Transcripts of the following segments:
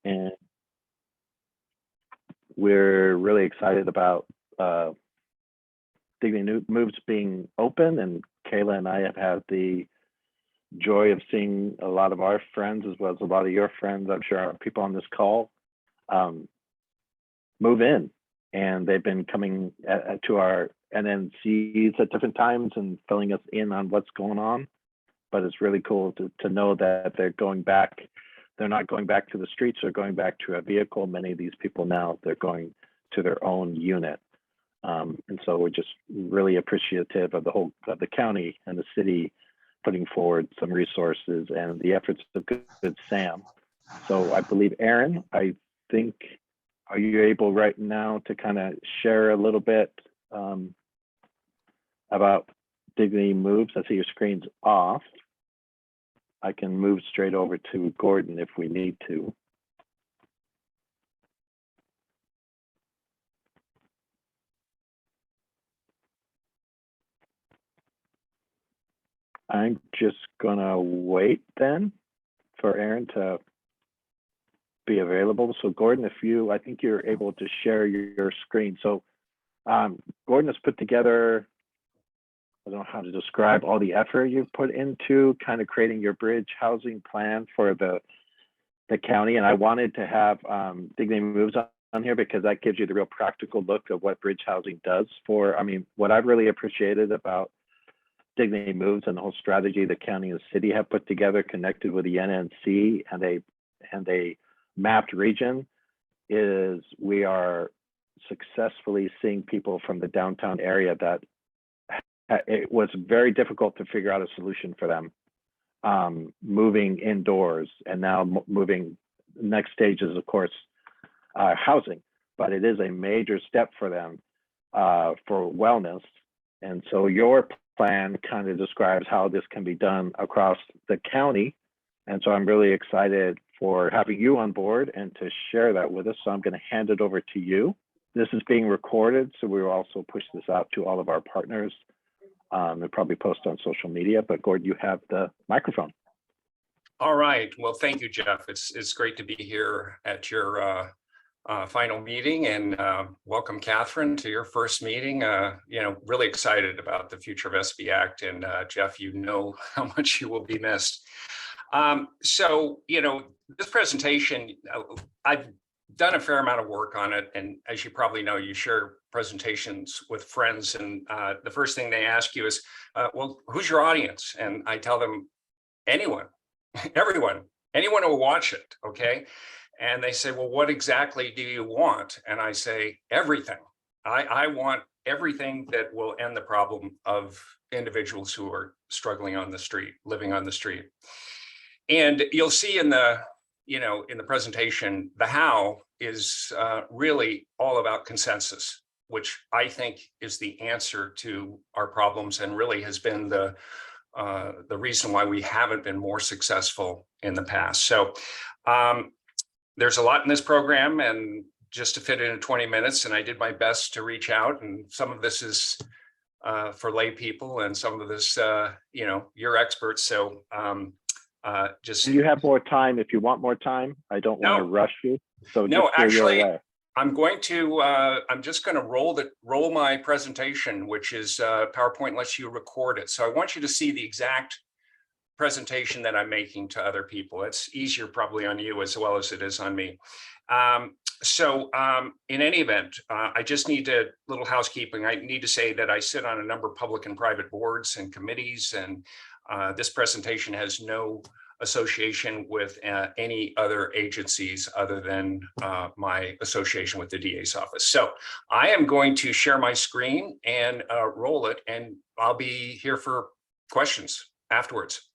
And we're really excited about Dignity Moves being open, and Kayla and I have had the joy of seeing a lot of our friends, as well as a lot of your friends, I'm sure our people on this call, move in, and they've been coming to our NNCs at different times and filling us in on what's going on. But it's really cool to know that they're going back. They're not going back to the streets, they're going back to a vehicle. Many of these people now, they're going to their own unit. And so we're just really appreciative of the county and the city putting forward some resources and the efforts of good Sam. So I believe, Aaron, I think, are you able right now to kind of share a little bit about Dignity Moves? I see your screen's off. I can move straight over to Gordon if we need to. I'm just gonna wait then for Aaron to be available. So Gordon, I think you're able to share your screen. So Gordon has put together, I don't know how to describe all the effort you've put into kind of creating your bridge housing plan for the county. And I wanted to have Dignity Moves on here because that gives you the real practical look of what bridge housing does for, what I've really appreciated about Dignity Moves and the whole strategy the county and the city have put together, connected with the NNC and a mapped region, is we are successfully seeing people from the downtown area that it was very difficult to figure out a solution for them, moving indoors, and now moving. Next stage is, of course, housing, but it is a major step for them for wellness. And so your plan kind of describes how this can be done across the county. And so I'm really excited for having you on board and to share that with us. So I'm going to hand it over to you. This is being recorded, so we will also push this out to all of our partners. We'll probably post on social media, but Gordon, you have the microphone. All right. Well, thank you, Jeff. It's great to be here at your final meeting, and welcome, Catherine, to your first meeting. Really excited about the future of SB Act, and Jeff, you know how much you will be missed. This presentation, I've done a fair amount of work on it, and as you probably know, you share presentations with friends, and the first thing they ask you is, well, who's your audience? And I tell them, anyone, everyone, anyone who will watch it, okay? And they say, well, what exactly do you want? And I say, everything. I want everything that will end the problem of individuals who are struggling on the street, living on the street. And you'll see in the presentation, the how is really all about consensus, which I think is the answer to our problems and really has been the reason why we haven't been more successful in the past. So there's a lot in this program, and just to fit it in 20 minutes, and I did my best to reach out, and some of this is for lay people, and some of this, you're experts. So just you have more time if you want more time. I don't want to rush you. So no, actually, I'm just going to roll my presentation, which is PowerPoint lets you record it. So I want you to see the exact presentation that I'm making to other people. It's easier probably on you as well as it is on me. In any event, I just need a little housekeeping. I need to say that I sit on a number of public and private boards and committees, and this presentation has no association with any other agencies other than my association with the DA's office. So I am going to share my screen and roll it, and I'll be here for questions afterwards.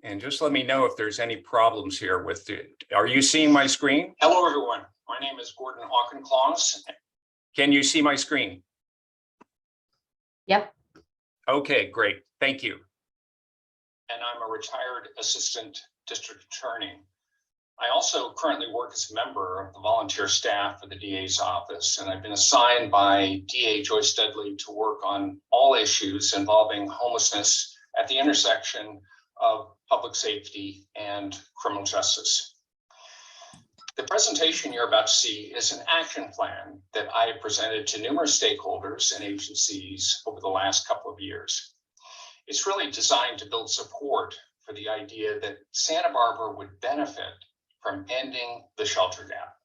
And just let me know if there's any problems here with it. Are you seeing my screen? Hello, everyone. My name is Gordon Auchincloss. Can you see my screen? Yep. Okay, great. Thank you. And I'm a retired assistant district attorney. I also currently work as a member of the volunteer staff for the DA's office, and I've been assigned by DA Joyce Dudley to work on all issues involving homelessness at the intersection of public safety and criminal justice. The presentation you're about to see is an action plan that I have presented to numerous stakeholders and agencies over the last couple of years. It's really designed to build support for the idea that Santa Barbara would benefit from ending the shelter gap.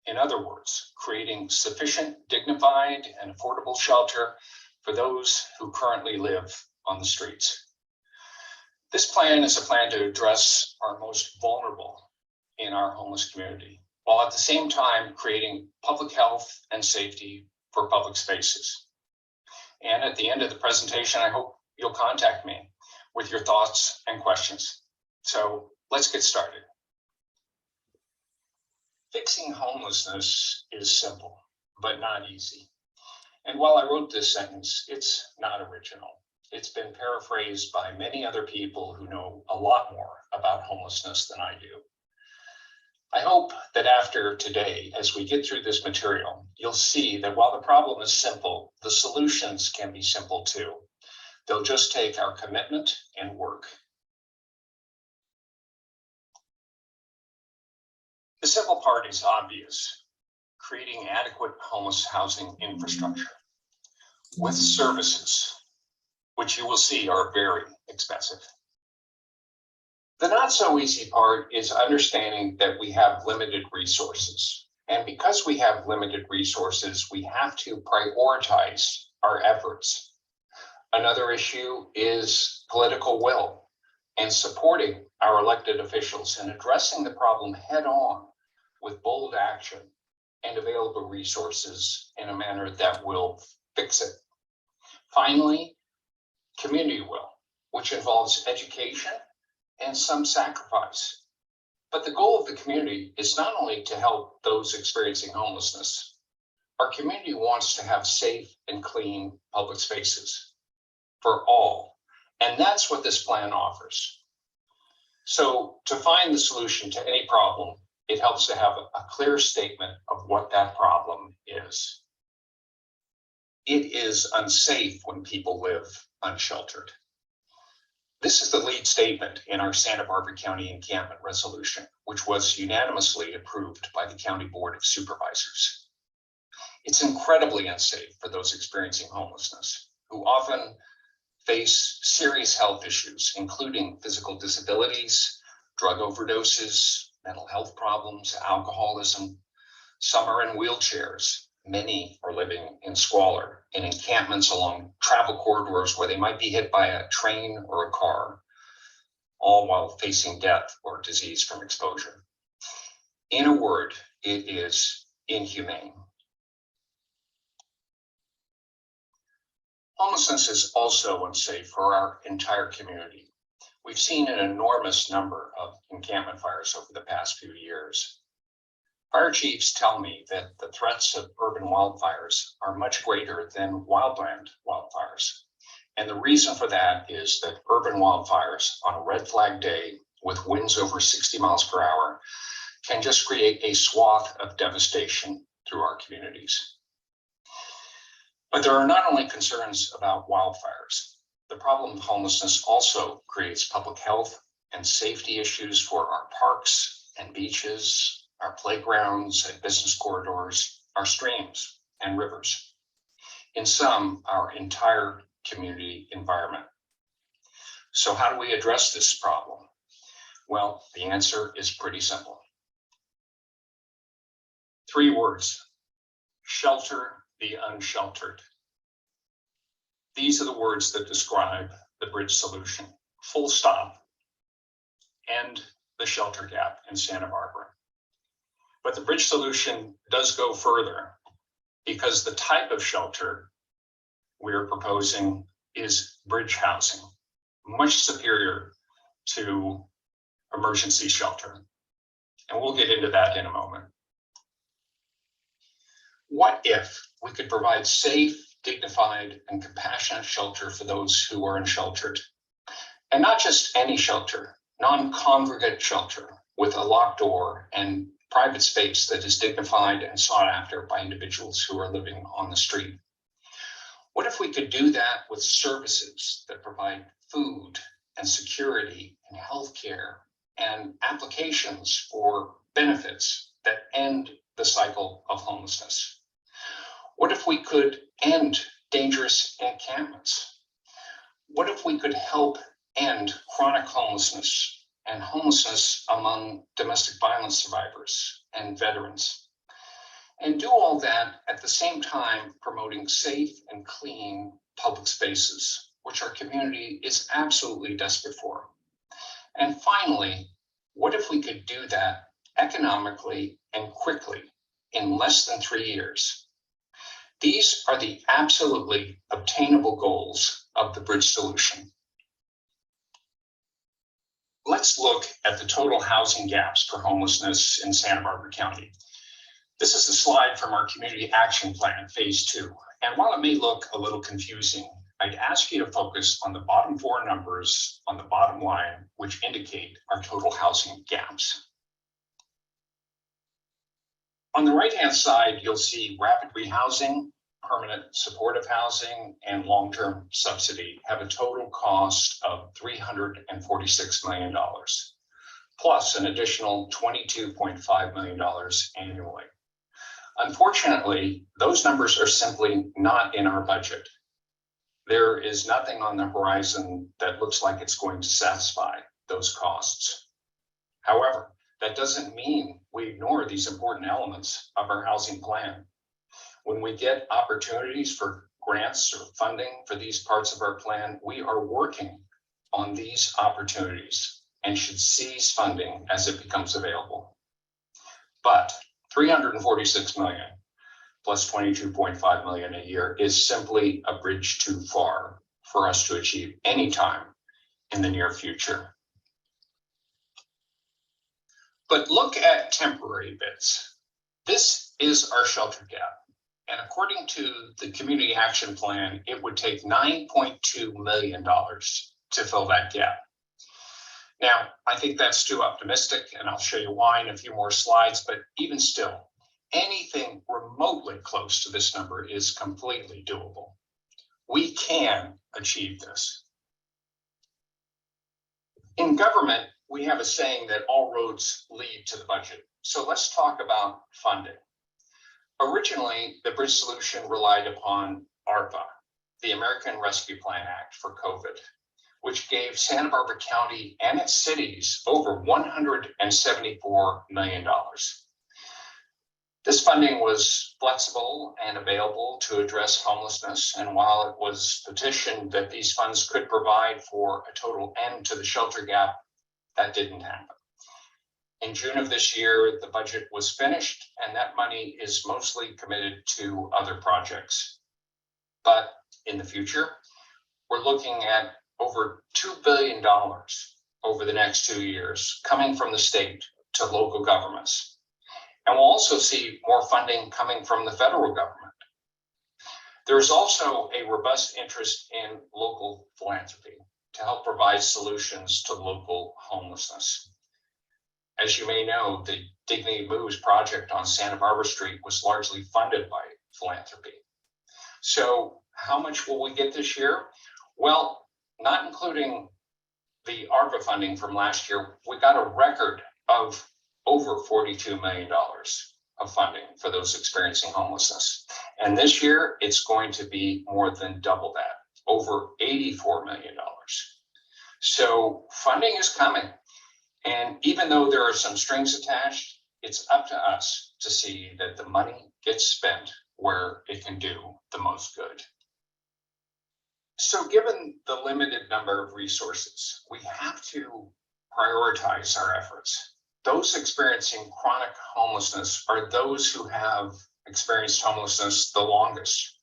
In other words, creating sufficient, dignified, and affordable shelter for those who currently live on the streets. This plan is a plan to address our most vulnerable in our homeless community, while at the same time creating public health and safety for public spaces. And at the end of the presentation, I hope you'll contact me with your thoughts and questions. So let's get started. Fixing homelessness is simple, but not easy. And while I wrote this sentence, it's not original. It's been paraphrased by many other people who know a lot more about homelessness than I do. I hope that after today, as we get through this material, you'll see that while the problem is simple, the solutions can be simple too. They'll just take our commitment and work. The simple part is obvious: creating adequate homeless housing infrastructure with services, which you will see are very expensive. The not so easy part is understanding that we have limited resources. And because we have limited resources, we have to prioritize our efforts. Another issue is political will and supporting our elected officials and addressing the problem head on with bold action and available resources in a manner that will fix it. Finally, community will, which involves education and some sacrifice. But the goal of the community is not only to help those experiencing homelessness. Our community wants to have safe and clean public spaces for all. And that's what this plan offers. So to find the solution to any problem, it helps to have a clear statement of what that problem is. It is unsafe when people live unsheltered. This is the lead statement in our Santa Barbara County Encampment Resolution, which was unanimously approved by the County Board of Supervisors. It's incredibly unsafe for those experiencing homelessness, who often face serious health issues, including physical disabilities, drug overdoses, mental health problems, alcoholism. Some are in wheelchairs. Many are living in squalor in encampments along travel corridors where they might be hit by a train or a car, all while facing death or disease from exposure. In a word, it is inhumane. Homelessness is also unsafe for our entire community. We've seen an enormous number of encampment fires over the past few years. Fire chiefs tell me that the threats of urban wildfires are much greater than wildland wildfires. And the reason for that is that urban wildfires on a red flag day with winds over 60 miles per hour can just create a swath of devastation through our communities. But there are not only concerns about wildfires. The problem of homelessness also creates public health and safety issues for our parks and beaches, our playgrounds and business corridors, our streams and rivers. In sum, our entire community environment. So how do we address this problem? Well, the answer is pretty simple. 3 words: shelter the unsheltered. These are the words that describe the bridge solution. Full stop. End the shelter gap in Santa Barbara. But the bridge solution does go further, because the type of shelter we're proposing is bridge housing, much superior to emergency shelter. And we'll get into that in a moment. What if we could provide safe, dignified, and compassionate shelter for those who are unsheltered? And not just any shelter, non-congregate shelter, with a locked door and private space that is dignified and sought after by individuals who are living on the street? What if we could do that with services that provide food and security and healthcare and applications for benefits that end the cycle of homelessness? What if we could end dangerous encampments? What if we could help end chronic homelessness and homelessness among domestic violence survivors and veterans? And do all that at the same time promoting safe and clean public spaces, which our community is absolutely desperate for. And finally, what if we could do that economically and quickly in less than 3 years? These are the absolutely obtainable goals of the bridge solution. Let's look at the total housing gaps for homelessness in Santa Barbara County. This is a slide from our Community Action Plan, Phase 2. And while it may look a little confusing, I'd ask you to focus on the bottom 4 numbers on the bottom line, which indicate our total housing gaps. On the right-hand side, you'll see rapid rehousing, permanent supportive housing, and long-term subsidy have a total cost of $346 million, plus an additional $22.5 million annually. Unfortunately, those numbers are simply not in our budget. There is nothing on the horizon that looks like it's going to satisfy those costs. However, that doesn't mean we ignore these important elements of our housing plan. When we get opportunities for grants or funding for these parts of our plan, we are working on these opportunities and should seize funding as it becomes available. But $346 million plus $22.5 million a year is simply a bridge too far for us to achieve anytime in the near future. But look at temporary bits. This is our shelter gap. And according to the Community Action Plan, it would take $9.2 million to fill that gap. Now, I think that's too optimistic, and I'll show you why in a few more slides, but even still, anything remotely close to this number is completely doable. We can achieve this. In government, we have a saying that all roads lead to the budget. So let's talk about funding. Originally, the bridge solution relied upon ARPA, the American Rescue Plan Act for COVID, which gave Santa Barbara County and its cities over $174 million. This funding was flexible and available to address homelessness, and while it was petitioned that these funds could provide for a total end to the shelter gap, that didn't happen. In June of this year, the budget was finished, and that money is mostly committed to other projects. But in the future, we're looking at over $2 billion over the next 2 years coming from the state to local governments. And we'll also see more funding coming from the federal government. There's also a robust interest in local philanthropy to help provide solutions to local homelessness. As you may know, the Dignity Moves project on Santa Barbara Street was largely funded by philanthropy. So how much will we get this year? Well, not including the ARPA funding from last year, we got a record of over $42 million of funding for those experiencing homelessness. And this year, it's going to be more than double that, over $84 million. So funding is coming. And even though there are some strings attached, it's up to us to see that the money gets spent where it can do the most good. So given the limited number of resources, we have to prioritize our efforts. Those experiencing chronic homelessness are those who have experienced homelessness the longest.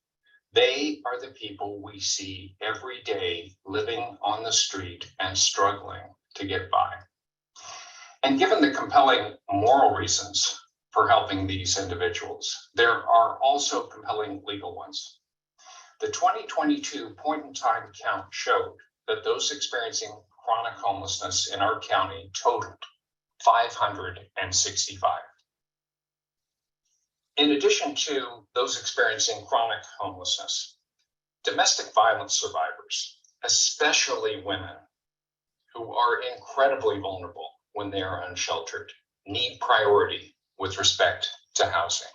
They are the people we see every day living on the street and struggling to get by. And given the compelling moral reasons for helping these individuals, there are also compelling legal ones. The 2022 point-in-time count showed that those experiencing chronic homelessness in our county totaled 565. In addition to those experiencing chronic homelessness, domestic violence survivors, especially women who are incredibly vulnerable when they are unsheltered, need priority with respect to housing.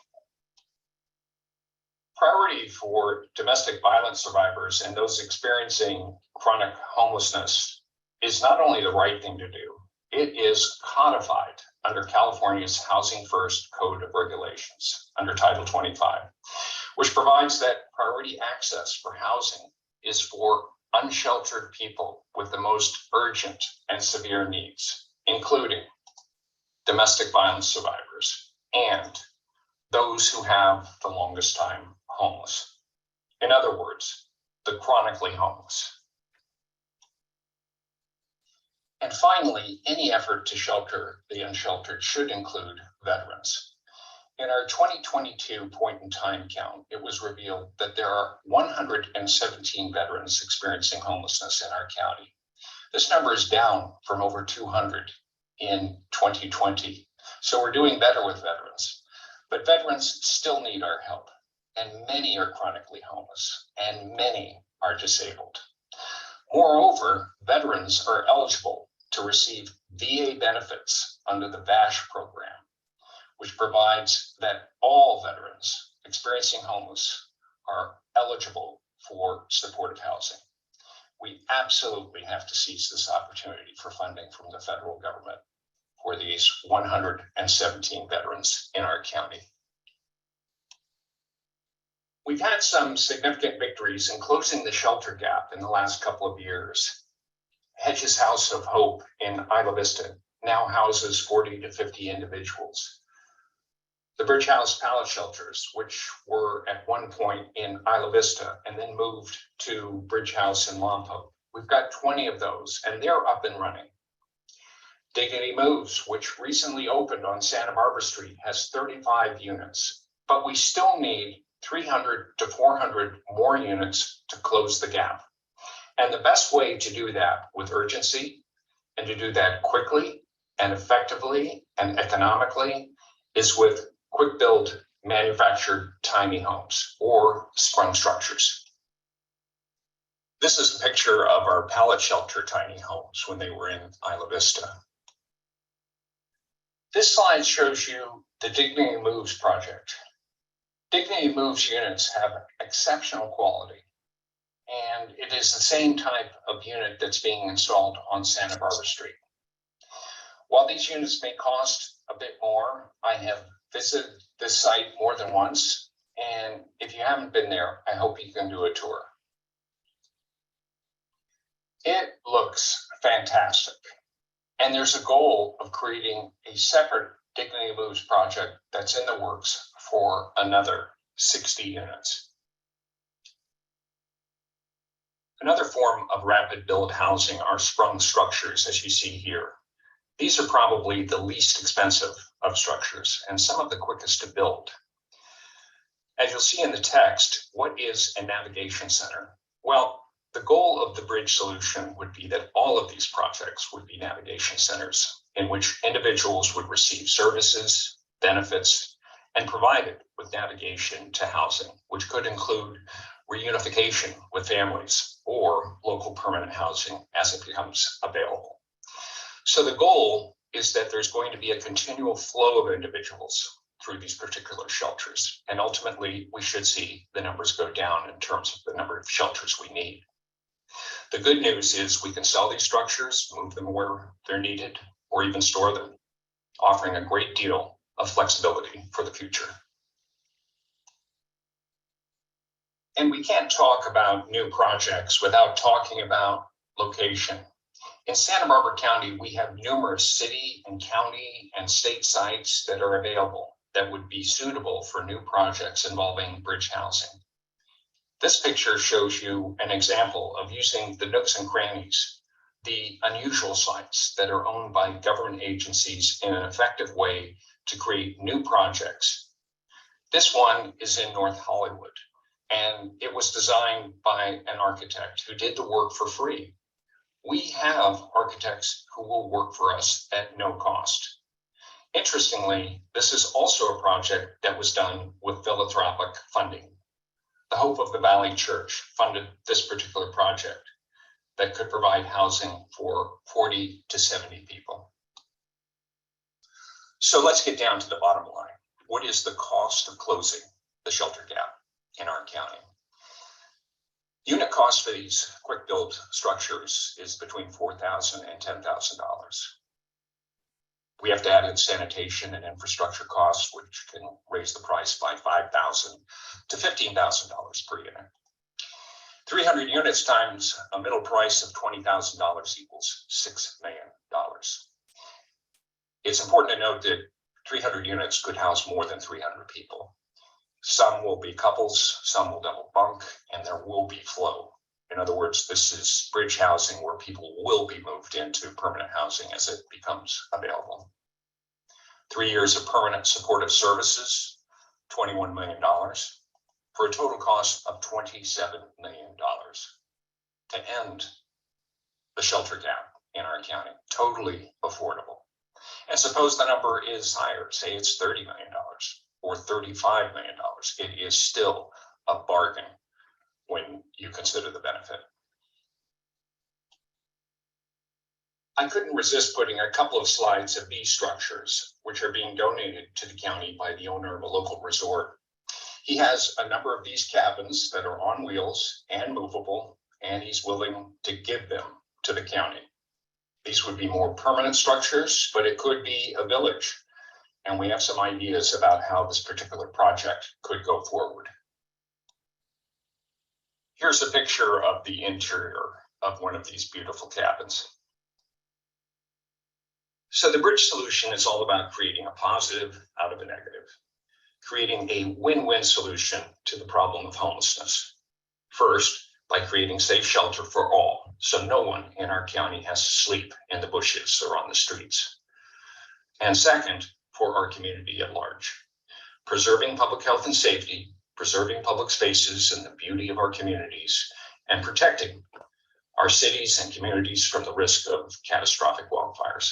Priority for domestic violence survivors and those experiencing chronic homelessness is not only the right thing to do, it is codified under California's Housing First Code of Regulations, under Title 25, which provides that priority access for housing is for unsheltered people with the most urgent and severe needs, including domestic violence survivors and those who have the longest time homeless. In other words, the chronically homeless. And finally, any effort to shelter the unsheltered should include veterans. In our 2022 point in time count, it was revealed that there are 117 veterans experiencing homelessness in our county. This number is down from over 200 in 2020. So we're doing better with veterans, but veterans still need our help. And many are chronically homeless, and many are disabled. Moreover, veterans are eligible to receive VA benefits under the VASH program, which provides that all veterans experiencing homeless are eligible for supportive housing. We absolutely have to seize this opportunity for funding from the federal government for these 117 veterans in our county. We've had some significant victories in closing the shelter gap in the last couple of years. Hedges House of Hope in Isla Vista now houses 40 to 50 individuals. The Bridge House pallet shelters, which were at one point in Isla Vista and then moved to Bridge House in Lompoc. We've got 20 of those and they're up and running. Dignity Moves, which recently opened on Santa Barbara Street, has 35 units, but we still need 300 to 400 more units to close the gap. And the best way to do that with urgency and to do that quickly and effectively and economically is with quick build manufactured tiny homes or sprung structures. This is a picture of our pallet shelter tiny homes when they were in Isla Vista. This slide shows you the Dignity Moves project. Dignity Moves units have exceptional quality, and it is the same type of unit that's being installed on Santa Barbara Street. While these units may cost a bit more, I have visited this site more than once, and if you haven't been there, I hope you can do a tour. It looks fantastic, and there's a goal of creating a separate Dignity Moves project that's in the works for another 60 units. Another form of rapid build housing are sprung structures, as you see here. These are probably the least expensive of structures and some of the quickest to build. As you'll see in the text, what is a navigation center? Well, the goal of the bridge solution would be that all of these projects would be navigation centers in which individuals would receive services, benefits, and provided with navigation to housing, which could include reunification with families or local permanent housing as it becomes available. So the goal is that there's going to be a continual flow of individuals through these particular shelters. And ultimately, we should see the numbers go down in terms of the number of shelters we need. The good news is we can sell these structures, move them where they're needed, or even store them, offering a great deal of flexibility for the future. And we can't talk about new projects without talking about location. In Santa Barbara County, we have numerous city and county and state sites that are available that would be suitable for new projects involving bridge housing. This picture shows you an example of using the nooks and crannies, the unusual sites that are owned by government agencies in an effective way to create new projects. This one is in North Hollywood, and it was designed by an architect who did the work for free. We have architects who will work for us at no cost. Interestingly, this is also a project that was done with philanthropic funding. The Hope of the Valley Church funded this particular project that could provide housing for 40 to 70 people. So let's get down to the bottom line. What is the cost of closing the shelter gap in our county? Unit cost for these quick build structures is between $4,000 and $10,000. We have to add in sanitation and infrastructure costs, which can raise the price by $5,000 to $15,000 per unit. 300 units times a middle price of $20,000 equals $6 million. It's important to note that 300 units could house more than 300 people. Some will be couples, some will double bunk, and there will be flow. In other words, this is bridge housing where people will be moved into permanent housing as it becomes available. 3 years of permanent supportive services, $21 million, for a total cost of $27 million to end the shelter gap in our county. Totally affordable. And suppose the number is higher, say it's $30 million or $35 million. It is still a bargain when you consider the benefit. I couldn't resist putting a couple of slides of these structures, which are being donated to the county by the owner of a local resort. He has a number of these cabins that are on wheels and movable, and he's willing to give them to the county. These would be more permanent structures, but it could be a village. And we have some ideas about how this particular project could go forward. Here's a picture of the interior of one of these beautiful cabins. So the bridge solution is all about creating a positive out of a negative, creating a win-win solution to the problem of homelessness. First, by creating safe shelter for all, so no one in our county has to sleep in the bushes or on the streets. And second, for our community at large, preserving public health and safety, preserving public spaces and the beauty of our communities, and protecting our cities and communities from the risk of catastrophic wildfires.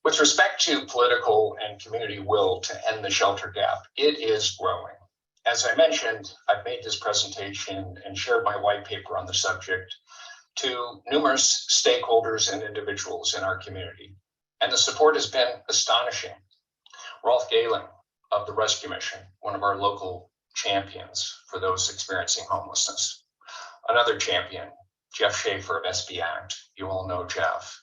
With respect to political and community will to end the shelter gap, it is growing. As I mentioned, I've made this presentation and shared my white paper on the subject to numerous stakeholders and individuals in our community, and the support has been astonishing. Rolf Gehling of the Rescue Mission, one of our local champions for those experiencing homelessness. Another champion, Jeff Schaefer of SB Act. You all know Jeff.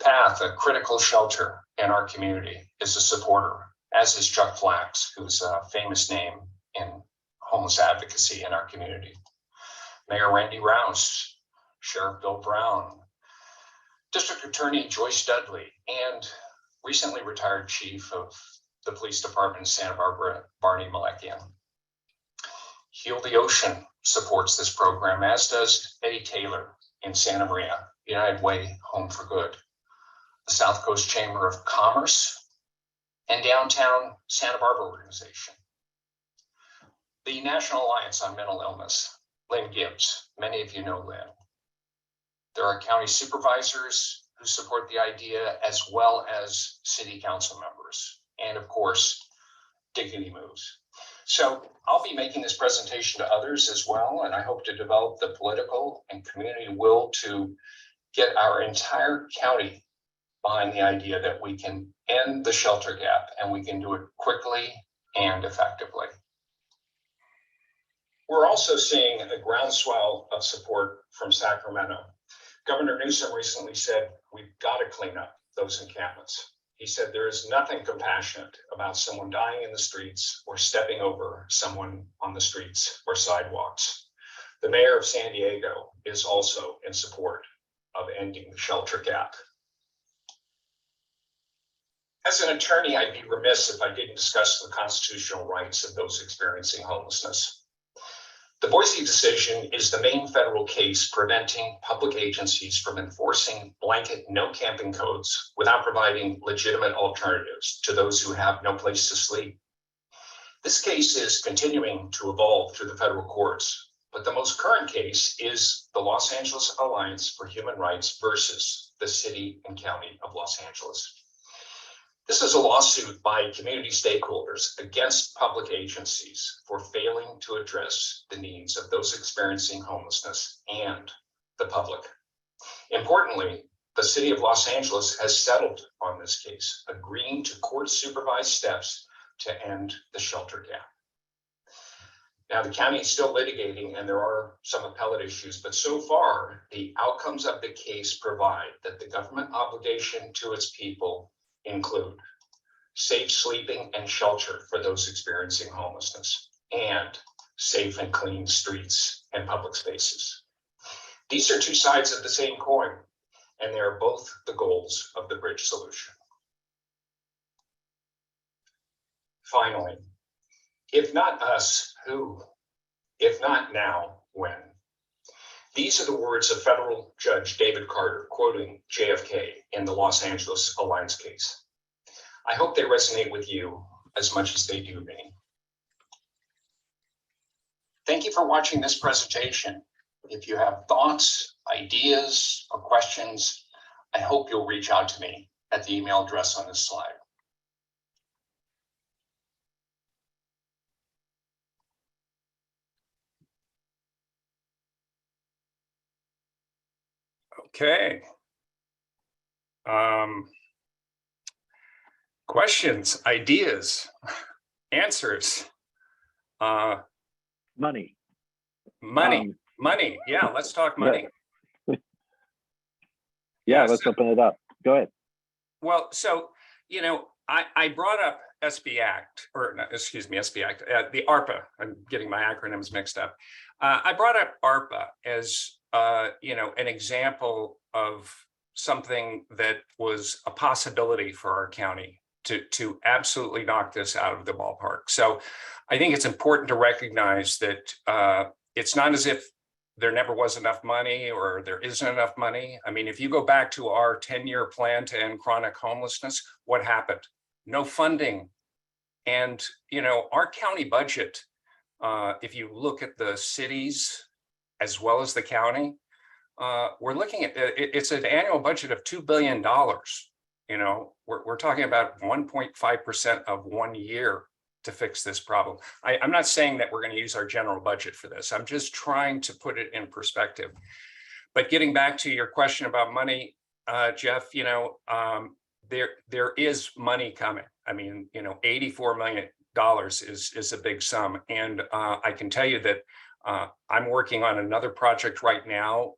Path, a critical shelter in our community, is a supporter, as is Chuck Flax, who's a famous name in homeless advocacy in our community. Mayor Randy Rouse, Sheriff Bill Brown, District Attorney Joyce Dudley, and recently retired Chief of the Police Department in Santa Barbara, Barney Malekian. Heal the Ocean supports this program, as does Eddie Taylor in Santa Maria, United Way Home for Good, the South Coast Chamber of Commerce, and Downtown Santa Barbara Organization. The National Alliance on Mental Illness, Lynn Gibbs, many of you know Lynn. There are county supervisors who support the idea, as well as city council members, and of course, Dignity Moves. So I'll be making this presentation to others as well, and I hope to develop the political and community will to get our entire county behind the idea that we can end the shelter gap, and we can do it quickly and effectively. We're also seeing a groundswell of support from Sacramento. Governor Newsom recently said, we've got to clean up those encampments. He said there is nothing compassionate about someone dying in the streets or stepping over someone on the streets or sidewalks. The mayor of San Diego is also in support of ending the shelter gap. As an attorney, I'd be remiss if I didn't discuss the constitutional rights of those experiencing homelessness. The Boise decision is the main federal case preventing public agencies from enforcing blanket no camping codes without providing legitimate alternatives to those who have no place to sleep. This case is continuing to evolve through the federal courts, but the most current case is the Los Angeles Alliance for Human Rights versus the City and County of Los Angeles. This is a lawsuit by community stakeholders against public agencies for failing to address the needs of those experiencing homelessness and the public. Importantly, the City of Los Angeles has settled on this case, agreeing to court-supervised steps to end the shelter gap. Now, the county is still litigating and there are some appellate issues, but so far, the outcomes of the case provide that the government obligation to its people include safe sleeping and shelter for those experiencing homelessness and safe and clean streets and public spaces. These are two sides of the same coin, and they are both the goals of the bridge solution. Finally, if not us, who? If not now, when? These are the words of federal judge David Carter quoting JFK in the Los Angeles Alliance case. I hope they resonate with you as much as they do me. Thank you for watching this presentation. If you have thoughts, ideas, or questions, I hope you'll reach out to me at the email address on this slide. Okay. Questions, ideas, answers. Money. Money. Yeah, let's talk money. Yeah, let's open it up. Go ahead. Well, so, I brought up SB Act, or no, excuse me, SB Act, the ARPA. I'm getting my acronyms mixed up. I brought up ARPA as, an example of something that was a possibility for our county to absolutely knock this out of the ballpark. So I think it's important to recognize that it's not as if there never was enough money or there isn't enough money. I mean, if you go back to our 10-year plan to end chronic homelessness, what happened? No funding. And, our county budget, if you look at the cities as well as the county, we're looking at, it's an annual budget of $2 billion. We're talking about 1.5% of 1 year to fix this problem. I'm not saying that we're going to use our general budget for this. I'm just trying to put it in perspective. But getting back to your question about money, Jeff, there is money coming. I mean, $84 million is a big sum. And I can tell you that I'm working on another project right now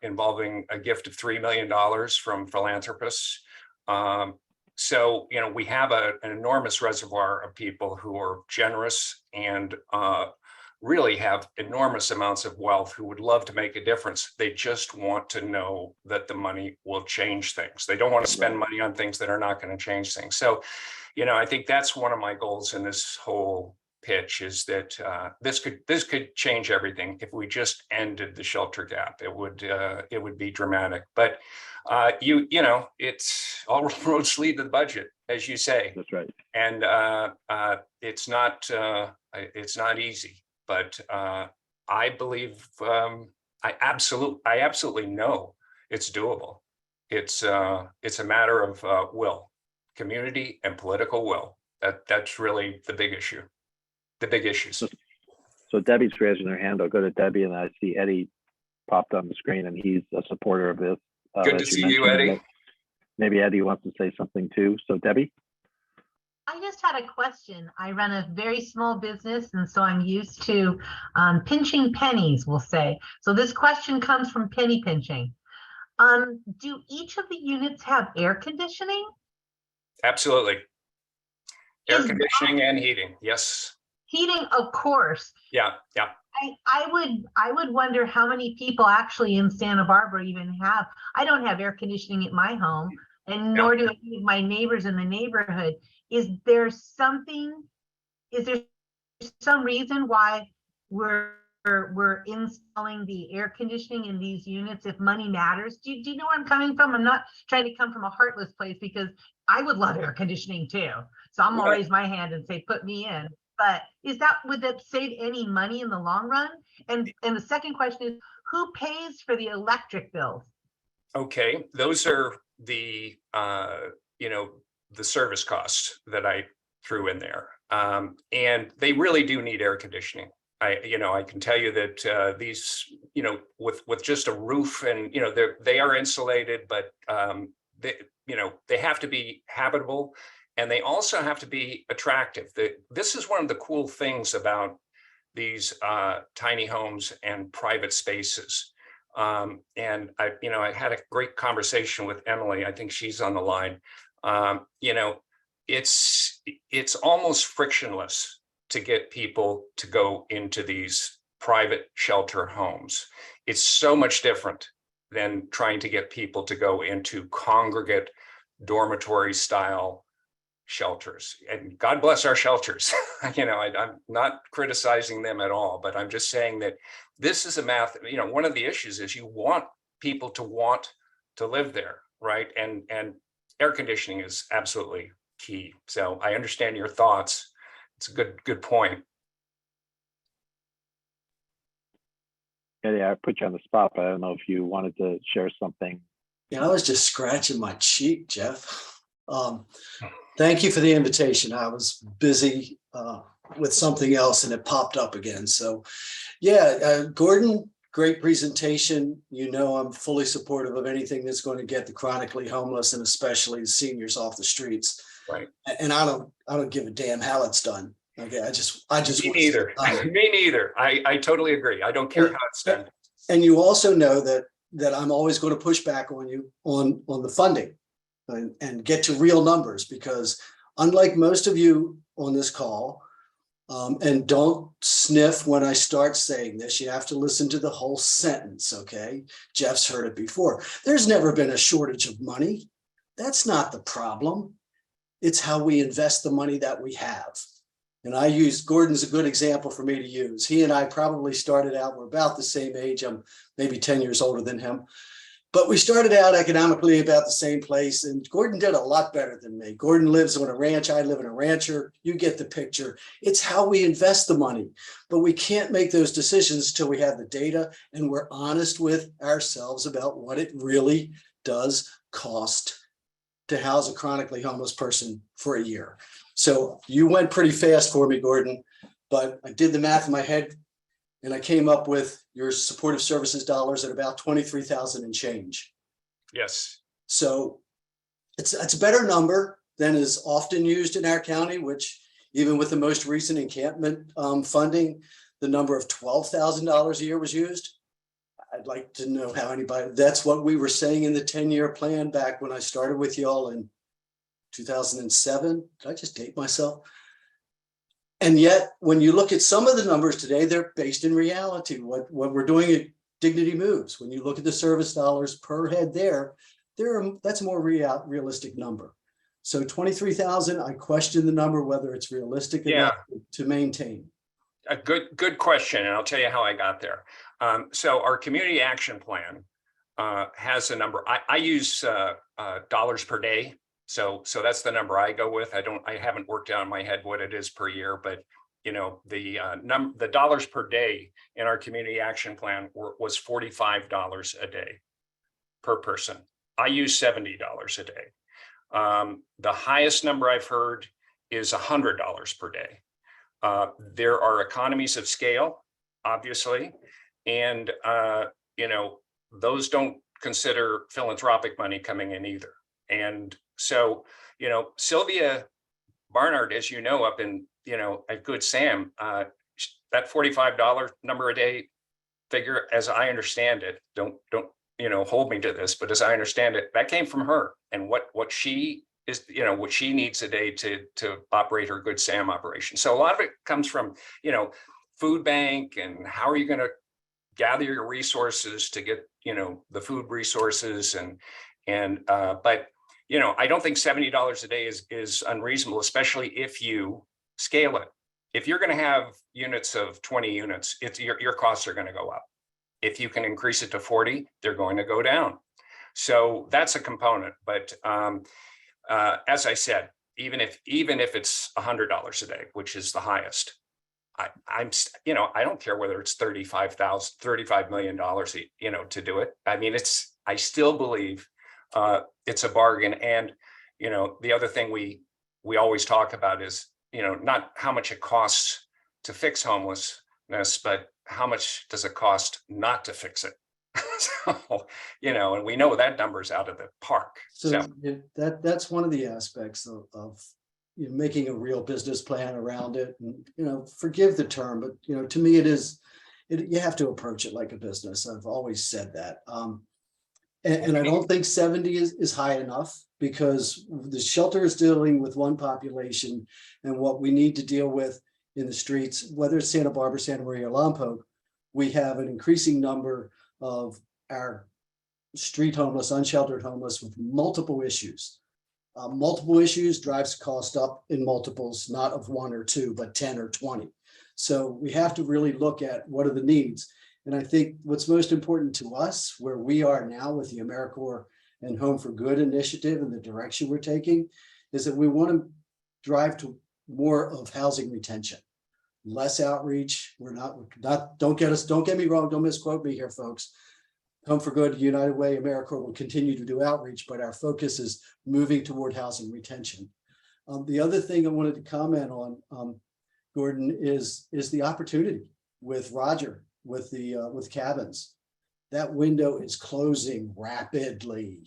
involving a gift of $3 million from philanthropists. So, we have an enormous reservoir of people who are generous and really have enormous amounts of wealth who would love to make a difference. They just want to know that the money will change things. They don't want to spend money on things that are not going to change things. So, I think that's one of my goals in this whole pitch is that this could change everything if we just ended the shelter gap. It would be dramatic. But it's all roads lead to the budget, as you say. That's right. And it's not easy, but I believe I absolutely know it's doable. It's a matter of will, community and political will. That's really the big issue. The big issues. So Debbie's raising her hand. I'll go to Debbie, and I see Eddie popped on the screen, and he's a supporter of this. Good to see you, Eddie. Maybe Eddie wants to say something too. So Debbie? I just had a question. I run a very small business, and so I'm used to pinching pennies, we'll say. So this question comes from penny pinching. Do each of the units have air conditioning? Absolutely. Air conditioning and heating, yes. Heating, of course. Yeah. I would wonder how many people actually in Santa Barbara even have. I don't have air conditioning at my home, and nor do any of my neighbors in the neighborhood. Is there some reason why we're installing the air conditioning in these units if money matters? Do you know where I'm coming from? I'm not trying to come from a heartless place, because I would love air conditioning too. So I'm gonna raise my hand and say, put me in. but would that save any money in the long run? And the second question is, who pays for the electric bills? Okay, those are the the service costs that I threw in there, and they really do need air conditioning. I can tell you that these, with just a roof, and they are insulated, but they have to be habitable, and they also have to be attractive. This is one of the cool things about these tiny homes and private spaces. And I had a great conversation with Emily. I think she's on the line. It's almost frictionless to get people to go into these private shelter homes. It's so much different than trying to get people to go into congregate dormitory style shelters. And God bless our shelters. I'm not criticizing them at all, but I'm just saying that this is one of the issues is you want people to want to live there, right? And air conditioning is absolutely key. So I understand your thoughts. It's a good point. Yeah, I put you on the spot, but I don't know if you wanted to share something. Yeah, I was just scratching my cheek, Jeff. Thank you for the invitation. I was busy with something else and it popped up again. So yeah, Gordon, great presentation. I'm fully supportive of anything that's going to get the chronically homeless and especially the seniors off the streets. Right. And I don't give a damn how it's done. Okay. I just Me neither. Me neither. I totally agree. I don't care how it's done. And you also know that I'm always going to push back on you on the funding and get to real numbers, because unlike most of you on this call, and don't sniff when I start saying this, you have to listen to the whole sentence, okay? Jeff's heard it before. There's never been a shortage of money. That's not the problem. It's how we invest the money that we have. And Gordon's a good example for me to use. He and I probably started out, we're about the same age. I'm maybe 10 years older than him. But we started out economically about the same place, and Gordon did a lot better than me. Gordon lives on a ranch. I live in a rancher. You get the picture. It's how we invest the money, but we can't make those decisions till we have the data and we're honest with ourselves about what it really does cost to house a chronically homeless person for a year. So you went pretty fast for me, Gordon, but I did the math in my head and I came up with your supportive services dollars at about 23,000 and change. Yes. So it's a better number than is often used in our county, which even with the most recent encampment funding, the number of $12,000 a year was used. I'd like to know how that's what we were saying in the 10-year plan back when I started with y'all in 2007. Did I just date myself? And yet, when you look at some of the numbers today, they're based in reality. What we're doing at Dignity Moves, when you look at the service dollars per head that's a more realistic number. So 23,000, I question the number, whether it's realistic enough to maintain. A good question, and I'll tell you how I got there. So our community action plan has a number. I use dollars per day. So that's the number I go with. I haven't worked out in my head what it is per year, but the dollars per day in our community action plan was $45 a day per person. I use $70 a day. The highest number I've heard is $100 per day. There are economies of scale, obviously, and those don't consider philanthropic money coming in either. And so, Sylvia Barnard, as you know, up in, at Good Sam, that $45 number a day figure, as I understand it, don't hold me to this, but as I understand it, that came from her, and what she is, what she needs a day to operate her Good Sam operation. So a lot of it comes from, food bank, and how are you going to gather your resources to get, the food resources, but I don't think $70 a day is unreasonable, especially if you scale it. If you're going to have units of 20 units, your costs are going to go up. If you can increase it to 40, they're going to go down. So that's a component. But as I said, even if it's $100 a day, which is the highest. I don't care whether it's $35 million, to do it. I mean, I still believe it's a bargain. And, the other thing we always talk about is, not how much it costs to fix homelessness, but how much does it cost not to fix it? So, and we know that number's out of the park. So that's one of the aspects of making a real business plan around it. And, forgive the term, but, to me, you have to approach it like a business. I've always said that. And I don't think 70 is high enough, because the shelter is dealing with one population, and what we need to deal with in the streets, whether it's Santa Barbara, Santa Maria, or Lompoc, we have an increasing number of our street homeless, unsheltered homeless with multiple issues. Multiple issues drives cost up in multiples, not of 1 or 2, but 10 or 20. So we have to really look at what are the needs. And I think what's most important to us, where we are now with the AmeriCorps and Home for Good initiative and the direction we're taking, is that we want to drive to more of housing retention, less outreach. Don't get me wrong, don't misquote me here, folks. Home for Good, United Way, AmeriCorps will continue to do outreach, but our focus is moving toward housing retention. The other thing I wanted to comment on, Gordon, is the opportunity with Roger, with cabins. That window is closing rapidly,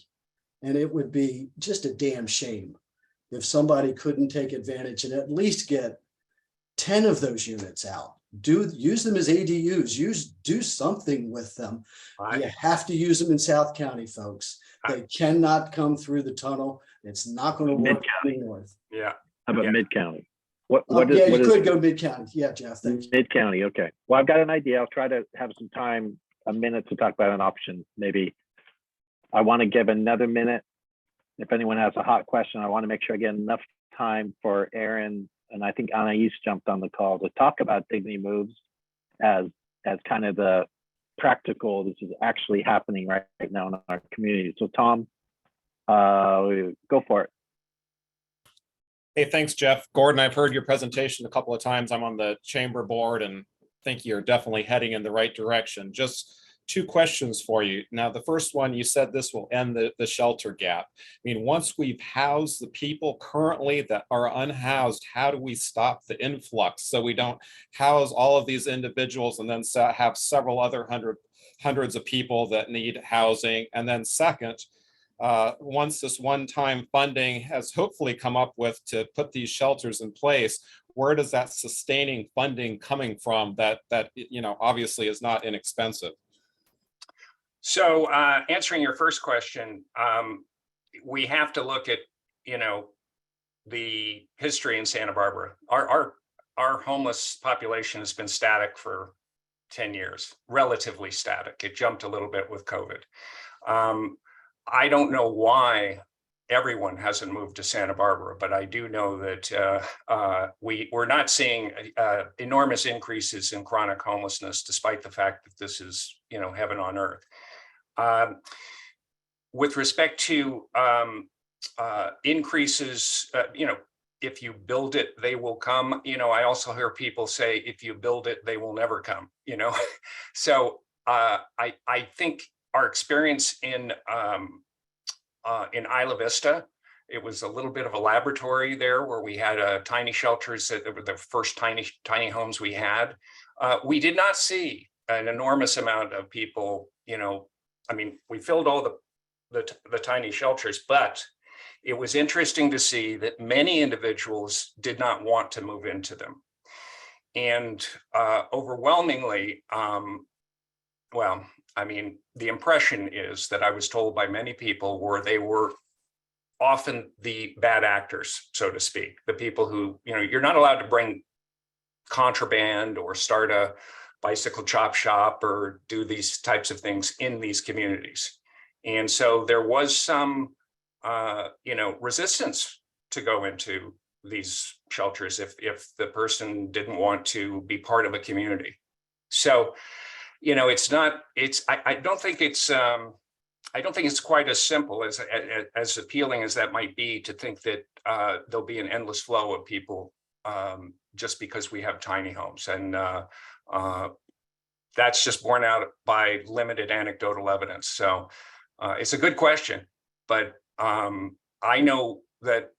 and it would be just a damn shame if somebody couldn't take advantage and at least get 10 of those units out. Use them as ADUs. Do something with them. Right. You have to use them in South County, folks. They cannot come through the tunnel. It's not going to work in the north. Yeah. How about Mid-County? You could go Mid-County. Yeah, Jeff, thanks. Mid-County, okay. Well, I've got an idea. I'll try to have some time, a minute, to talk about an option. Maybe I want to give another minute. If anyone has a hot question, I want to make sure I get enough time for Aaron, and I think Anais jumped on the call to talk about Dignity Moves as kind of the practical, this is actually happening right now in our community. So Tom, go for it. Hey, thanks, Jeff. Gordon, I've heard your presentation a couple of times. I'm on the chamber board and think you're definitely heading in the right direction. Just 2 questions for you. Now, the first one, you said this will end the shelter gap. I mean, once we've housed the people currently that are unhoused, how do we stop the influx so we don't house all of these individuals and then have several other hundreds of people that need housing? And then second, once this one-time funding has hopefully come up with to put these shelters in place, where does that sustaining funding coming from that obviously is not inexpensive? So answering your first question, we have to look at, the history in Santa Barbara. Our homeless population has been static for 10 years, relatively static. It jumped a little bit with COVID. I don't know why everyone hasn't moved to Santa Barbara, but I do know that we're not seeing enormous increases in chronic homelessness, despite the fact that this is, heaven on earth. With respect to increases, if you build it, they will come. I also hear people say, if you build it, they will never come. So I think our experience in Isla Vista, it was a little bit of a laboratory there, where we had tiny shelters that were the first tiny homes we had. We did not see an enormous amount of people. We filled all the tiny shelters, but it was interesting to see that many individuals did not want to move into them, and overwhelmingly, the impression is that I was told by many people they were often the bad actors, so to speak, the people who, you're not allowed to bring contraband or start a bicycle chop shop or do these types of things in these communities. And so there was some, resistance to go into these shelters if the person didn't want to be part of a community. So, I don't think it's I don't think it's quite as simple as appealing as that might be to think that there'll be an endless flow of people just because we have tiny homes. And that's just borne out by limited anecdotal evidence. So it's a good question, but I know that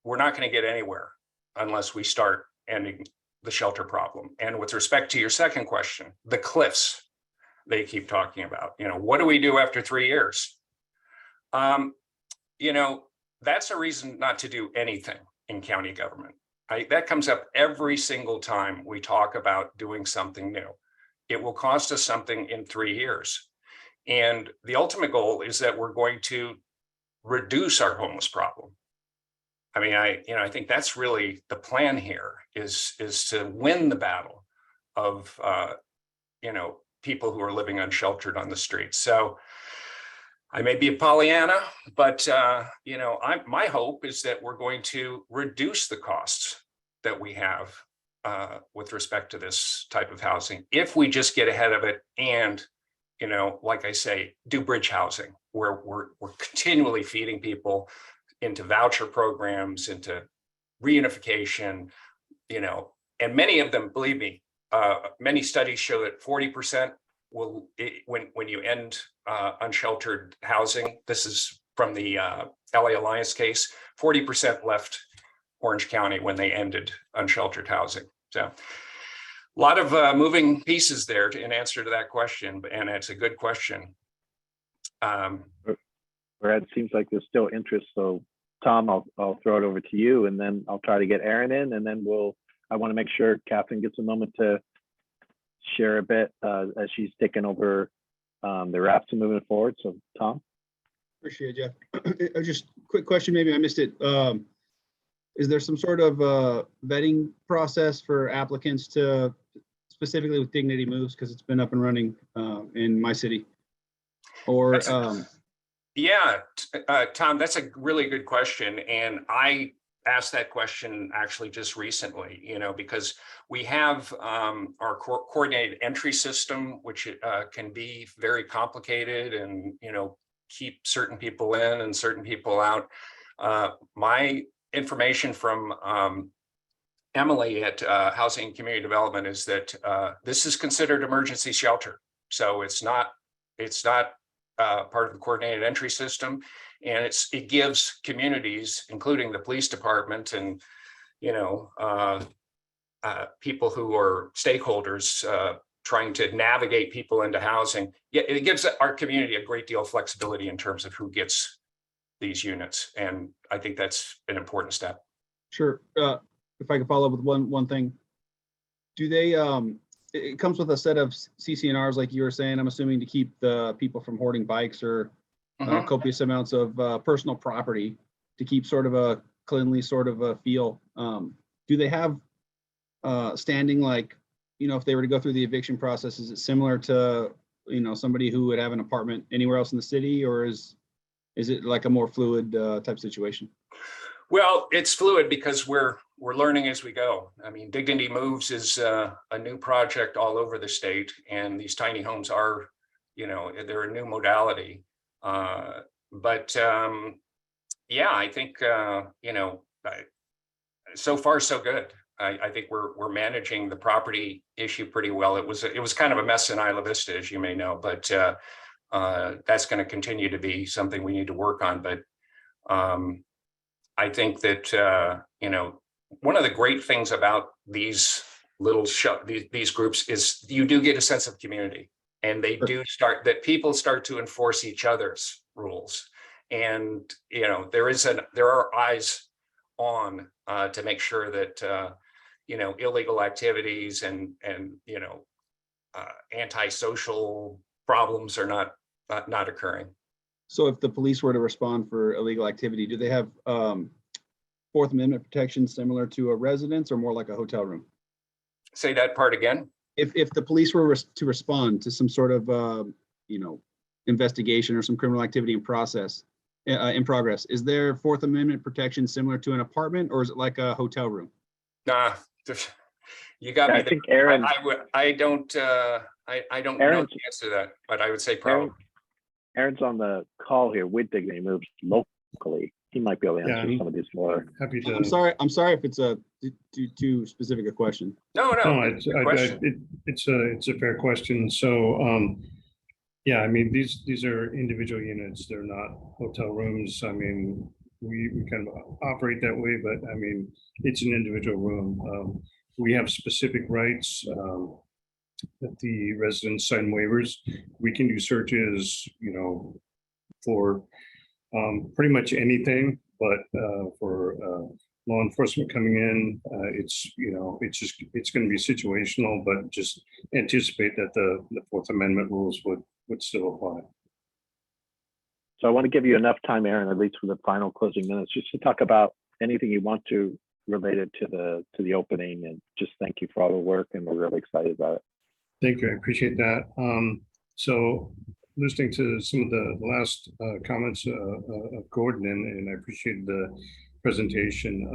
we're not going to get anywhere unless we start ending the shelter problem. And with respect to your second question, the cliffs they keep talking about, what do we do after 3 years? That's a reason not to do anything in county government. That comes up every single time we talk about doing something new. It will cost us something in 3 years. And the ultimate goal is that we're going to reduce our homeless problem. I mean, I think that's really the plan here is to win the battle of, people who are living unsheltered on the streets. So I may be a Pollyanna, but, my hope is that we're going to reduce the costs that we have with respect to this type of housing, if we just get ahead of it and, like I say, do bridge housing, where we're continually feeding people into voucher programs, into reunification, and many of them, believe me, many studies show that 40% will, when you end unsheltered housing, this is from the LA Alliance case, 40% left Orange County when they ended unsheltered housing. So a lot of moving pieces there in answer to that question, and it's a good question. Brad, it seems like there's still interest. So Tom, I'll throw it over to you, and then I'll try to get Aaron in, and then I want to make sure Catherine gets a moment to share a bit as she's taking over the reps and moving forward. So Tom. Appreciate it, Jeff. Just quick question, maybe I missed it. Is there some sort of vetting process for applicants to, specifically with Dignity Moves, because it's been up and running in my city? Or yeah, Tom, that's a really good question. And I asked that question actually just recently, because we have our coordinated entry system, which can be very complicated and, keep certain people in and certain people out. My information from Emily at Housing and Community Development is that this is considered emergency shelter. So it's not part of the coordinated entry system, and it gives communities, including the police department and people who are stakeholders trying to navigate people into housing. Yeah, it gives our community a great deal of flexibility in terms of who gets these units, and I think that's an important step. Sure. If I could follow up with one thing, do they? It comes with a set of CC&Rs, like you were saying, I'm assuming, to keep the people from hoarding bikes or copious amounts of personal property, to keep sort of a cleanly sort of a feel. Do they have standing, like, if they were to go through the eviction process, is it similar to, somebody who would have an apartment anywhere else in the city, or is it like a more fluid type situation? Well, it's fluid because we're learning as we go. I mean, Dignity Moves is a new project all over the state, and these tiny homes are, they're a new modality. But yeah, I think so far so good. I think we're managing the property issue pretty well. It was kind of a mess in Isla Vista, as you may know, but that's going to continue to be something we need to work on. But I think that one of the great things about these these groups is you do get a sense of community, and they do people start to enforce each other's rules, and there are eyes on to make sure that illegal activities and antisocial problems are not occurring. So if the police were to respond for illegal activity, do they have Fourth Amendment protection similar to a residence, or more like a hotel room? Say that part again. If the police were to respond to some sort of investigation or some criminal activity in progress, is there Fourth Amendment protection similar to an apartment, or is it like a hotel room? Nah, you got me. I think Aaron. I don't know the answer to that, but I would say probably. Aaron's on the call here with Dignity Moves locally. He might be able to Yeah, answer I'm some of these more. happy to. I'm sorry if it's too specific a question. No, No, good question. it's a fair question. So, yeah, I mean, these are individual units. They're not hotel rooms. I mean, we kind of operate that way, but I mean, it's an individual room. We have specific rights that the residents sign waivers. We can do searches, you know, for pretty much anything, but for law enforcement coming in, it's, you know, it's going to be situational, but just anticipate that the Fourth Amendment rules would still apply. So I want to give you enough time, Aaron, at least for the final closing minutes, just to talk about anything you want to related to the opening, and just thank you for all the work, and we're really excited about it. Thank you. I appreciate that. So listening to some of the last comments of Gordon, and I appreciate the presentation.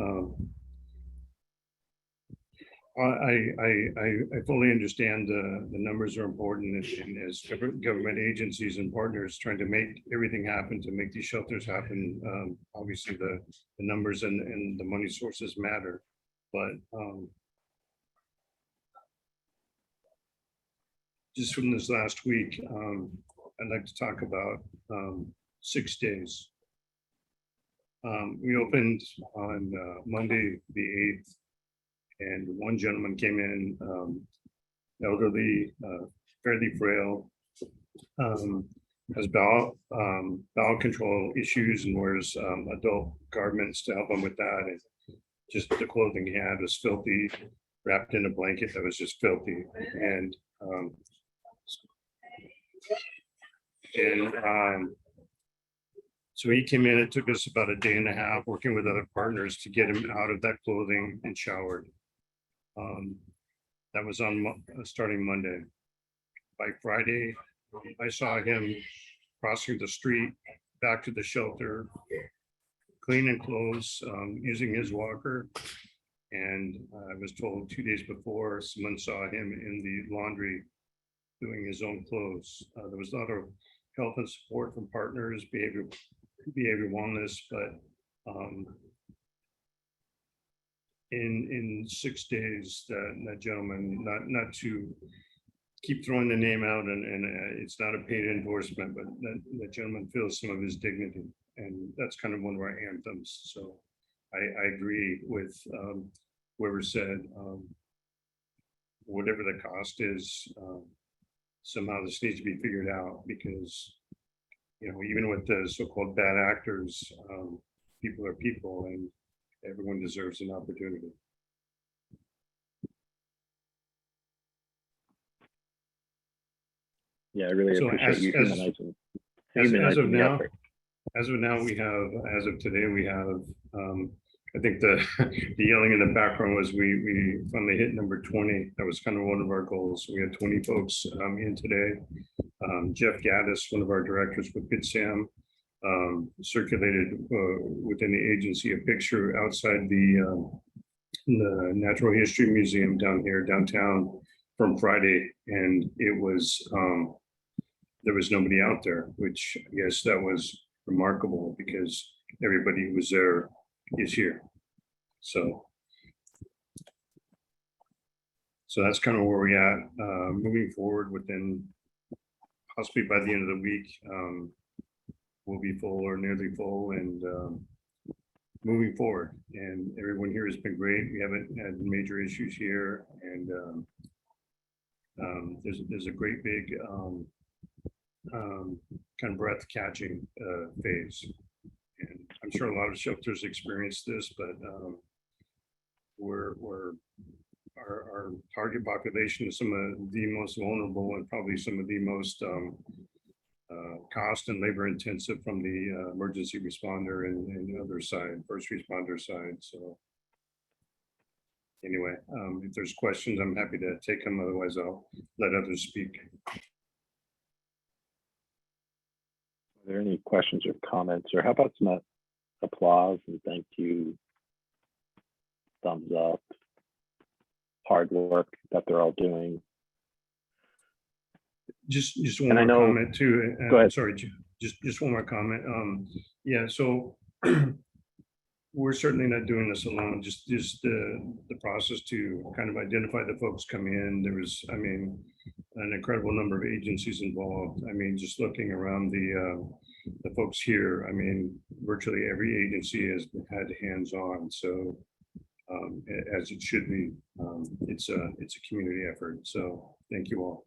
I fully understand the numbers are important, and as government agencies and partners trying to make everything happen, to make these shelters happen, obviously the numbers and the money sources matter, but just from this last week, I'd like to talk about 6 days. We opened on Monday, the 8th, and one gentleman came in, elderly, fairly frail, has bowel control issues, and wears adult garments to help him with that. And just the clothing he had was filthy, wrapped in a blanket that was just filthy. And so he came in. It took us about a day and a half working with other partners to get him out of that clothing and showered. That was on starting Monday. By Friday, I saw him crossing the street back to the shelter, clean and clothes, using his walker. And I was told 2 days before, someone saw him in the laundry doing his own clothes. There was a lot of help and support from partners, behavior wellness, but in 6 days, that gentleman, not to keep throwing the name out, and it's not a paid endorsement, but that gentleman feels some of his dignity, and that's kind of one of our anthems. So I agree with whoever said, whatever the cost is, somehow this needs to be figured out, because, you know, even with the so-called bad actors, people are people, and everyone deserves an opportunity. Yeah, I really So appreciate you humanizing as of the now, effort. as of now, we have, as of today, we have, I think the yelling in the background was we finally hit number 20. That was kind of one of our goals. We had 20 folks in today. Jeff Gaddis, one of our directors with Good Sam, circulated within the agency a picture outside the Natural History Museum down here downtown from Friday, and it was there was nobody out there, which I guess that was remarkable, because everybody who was there is here. So that's kind of where we're at. Moving forward, within possibly by the end of the week, we'll be full or nearly full, and moving forward. And everyone here has been great. We haven't had major issues here, and there's a great big kind of breath catching phase. And I'm sure a lot of shelters experience this, but our target population is some of the most vulnerable, and probably some of the most cost and labor intensive from the emergency responder and other side, first responder side. So anyway, if there's questions, I'm happy to take them. Otherwise, I'll let others speak. Are there any questions or comments, or how about some applause and thank you, thumbs up, hard work that they're all doing? Just one And I more know- comment too. Go ahead. Sorry, just one more comment. Yeah, so we're certainly not doing this alone. Just the process to kind of identify the folks coming in. There was, I mean, an incredible number of agencies involved. I mean, just looking around the folks here, I mean, virtually every agency has had hands-on. So as it should be, it's a community effort. So thank you all.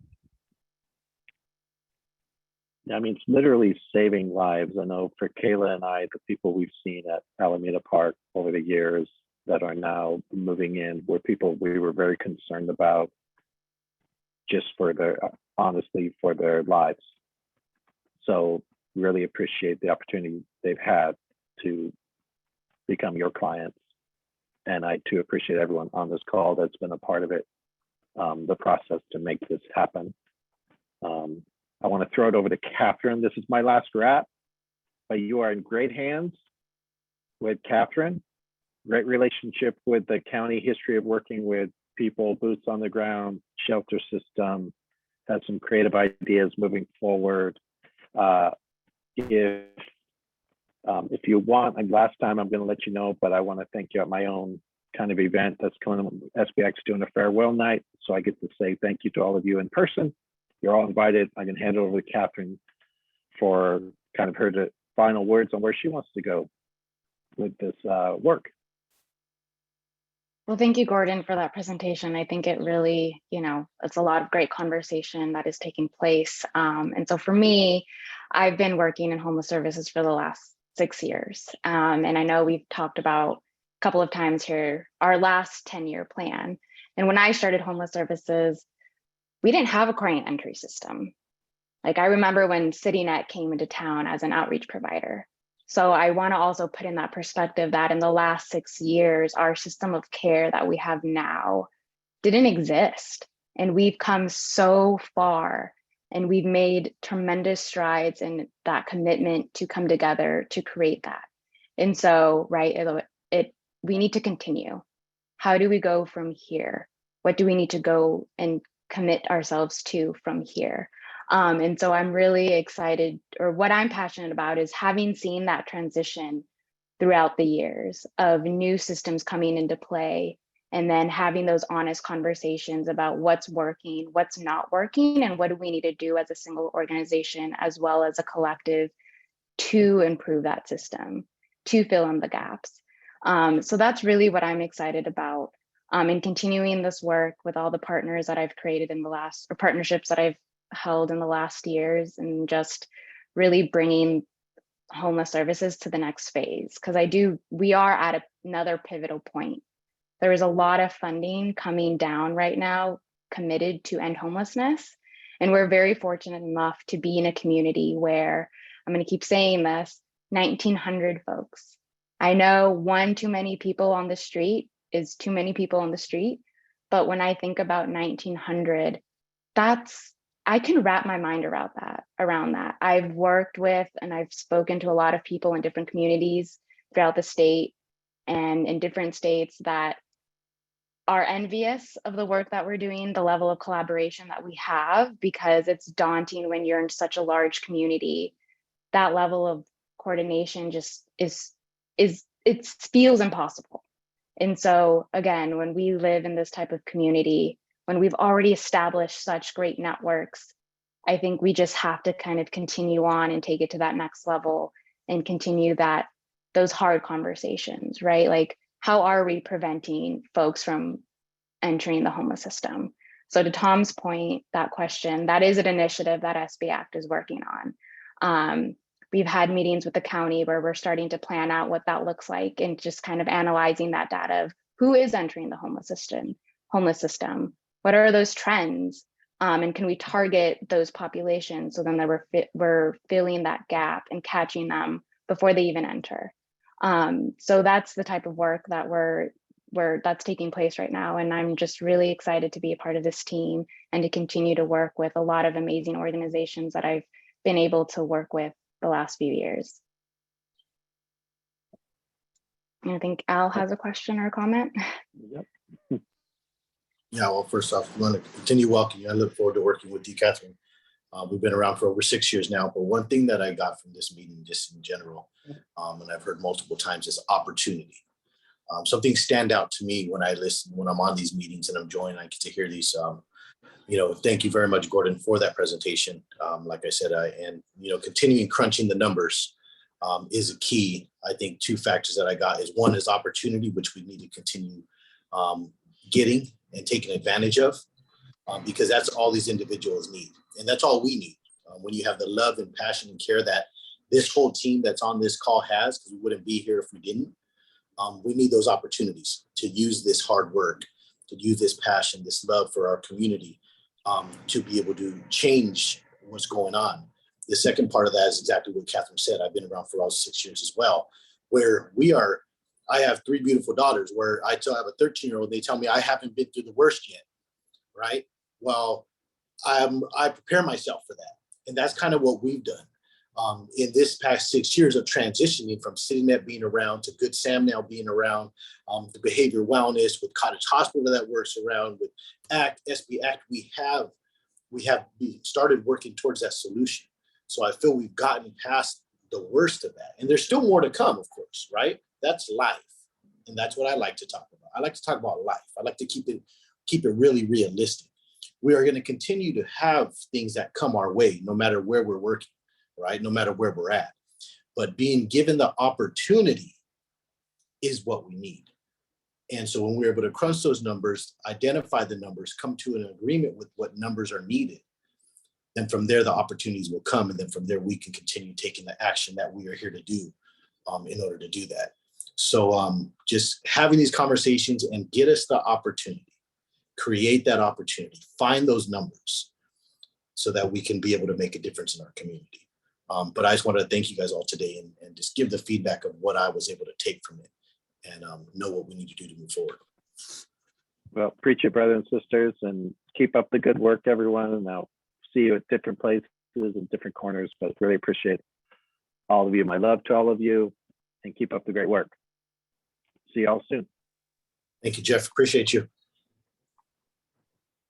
Yeah, I mean, it's literally saving lives. I know for Kayla and I, the people we've seen at Alameda Park over the years that are now moving in were people we were very concerned about just for their, honestly, for their lives. So really appreciate the opportunity they've had to become your clients. And I too appreciate everyone on this call that's been a part of it, the process to make this happen. I want to throw it over to Catherine. This is my last wrap, but you are in great hands with Catherine. Great relationship with the county, history of working with people, boots on the ground, shelter system, has some creative ideas moving forward. If you want, and last time I'm going to let you know, but I want to thank you at my own kind of event that's coming up. SBX doing a farewell night, so I get to say thank you to all of you in person. You're all invited. I can hand it over to Catherine for kind of her final words on where she wants to go with this work. Well, thank you, Gordon, for that presentation. I think it really, it's a lot of great conversation that is taking place. And so for me, I've been working in homeless services for the last 6 years. And I know we've talked about a couple of times here, our last 10-year plan. And when I started homeless services, we didn't have a client entry system. Like I remember when CityNet came into town as an outreach provider. So I want to also put in that perspective that in the last 6 years, our system of care that we have now didn't exist. And we've come so far and we've made tremendous strides in that commitment to come together to create that. And so, right, we need to continue. How do we go from here? What do we need to go and commit ourselves to from here? And so I'm really excited, or what I'm passionate about is having seen that transition throughout the years of new systems coming into play, and then having those honest conversations about what's working, what's not working, and what do we need to do as a single organization, as well as a collective, to improve that system, to fill in the gaps. So that's really what I'm excited about. And continuing this work with all the partners that I've created in the last, or partnerships that I've held in the last years, and just really bringing homeless services to the next phase. Because we are at another pivotal point. There is a lot of funding coming down right now committed to end homelessness. And we're very fortunate enough to be in a community where, I'm going to keep saying this, 1,900 folks. I know one too many people on the street is too many people on the street. But when I think about 1,900, I can wrap my mind around that. I've worked with and I've spoken to a lot of people in different communities throughout the state and in different states that are envious of the work that we're doing, the level of collaboration that we have, because it's daunting when you're in such a large community. That level of coordination just it feels impossible. And so again, when we live in this type of community, when we've already established such great networks, I think we just have to kind of continue on and take it to that next level and continue those hard conversations, right? Like, how are we preventing folks from entering the homeless system? So to Tom's point, that question, that is an initiative that SB Act is working on. We've had meetings with the county where we're starting to plan out what that looks like, and just kind of analyzing that data of who is entering the homeless system. What are those trends? And can we target those populations so then that we're filling that gap and catching them before they even enter? So that's the type of work that that's taking place right now. And I'm just really excited to be a part of this team and to continue to work with a lot of amazing organizations that I've been able to work with the last few years. And I think Al has a question or a comment. Yep. Yeah, well, first off, I want to continue walking. I look forward to working with you, Catherine. We've been around for over 6 years now, but one thing that I got from this meeting, just in general, and I've heard multiple times, is opportunity. Something stand out to me when I listen, when I'm on these meetings and I'm joining, I get to hear these. Thank you very much, Gordon, for that presentation. Like I said, continuing crunching the numbers is a key. I think 2 factors that I got is, one is opportunity, which we need to continue getting and taking advantage of, because that's all these individuals need. And that's all we need. When you have the love and passion and care that this whole team that's on this call has, because we wouldn't be here if we didn't, we need those opportunities to use this hard work, to use this passion, this love for our community, to be able to change what's going on. The second part of that is exactly what Catherine said. I've been around for all 6 years as well, where I have 3 beautiful daughters, where I still have a 13-year-old. They tell me I haven't been through the worst yet, right? Well, I prepare myself for that. And that's kind of what we've done in this past 6 years of transitioning from sitting at being around to Good Sam now being around, the behavior wellness with Cottage Hospital that works around, with SB Act. We started working towards that solution. So I feel we've gotten past the worst of that. And there's still more to come, of course, right? That's life. And that's what I like to talk about. I like to talk about life. I like to keep it really realistic. We are going to continue to have things that come our way, no matter where we're working, right? No matter where we're at. But being given the opportunity is what we need. And so when we're able to crunch those numbers, identify the numbers, come to an agreement with what numbers are needed, then from there, the opportunities will come. And then from there, we can continue taking the action that we are here to do in order to do that. So just having these conversations and get us the opportunity, create that opportunity, find those numbers so that we can be able to make a difference in our community. But I just wanted to thank you guys all today and just give the feedback of what I was able to take from it and know what we need to do to move forward. Well, preach it, brothers and sisters, and keep up the good work, everyone. And I'll see you at different places and different corners, but really appreciate all of you. My love to all of you, and keep up the great work. See y'all soon. Thank you, Jeff. Appreciate you.